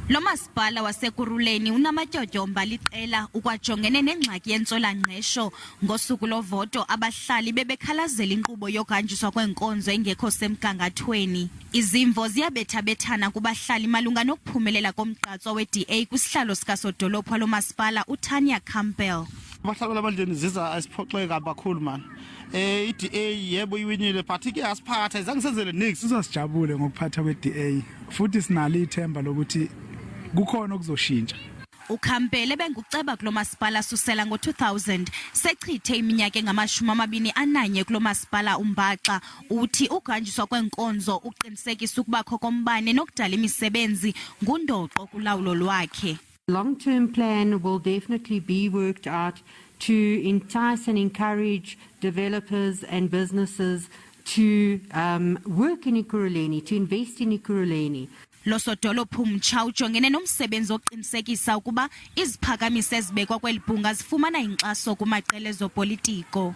Lo masipala waseKuruleni unamatyotyomba liqela ukwajongene nengxaki yentswela-ngqesho ngosuku lovoto abahlali bebekhalazela inkqubo yokuhanjiswa kweenkonzo engekho semgangathweni. Izimvo ziyabethabethana kubahlali malunga nokuphumelela komgqatso we-DA kwisihlalo sikasodolophu lo masipala uTanya Campbell. Abahlali balabandleni ziza asiphoxeka kakhulu man. I-DA yebo iwinile but ke asiphatha izange senzele nix. Sizasijabule ngokuphatha kwe-DA futhi sinalo ithemba lokuthi kukhona okuzoshintsha. uCampbell benguceba kulo masipala susela ngo-2000 sechithe iminyaka engama-21 kulo masipala uMbaxa. Uthi ukuhanjiswa kweenkonzo uqinisekisa ukubakho kombane nokudala imisebenzi ngundoqo kulawulo lwakhe. Long-term plan will definitely be worked out to entice and encourage developers and businesses to work in Ekurhuleni, to invest in Ekurhuleni. Lo sodolophu mtsha ujongene nomsebenzi oqinisekisa ukuba iziphakamiso ezibekwa kweli bhunga zifumana inkxaso kumaqela ezopolitiko.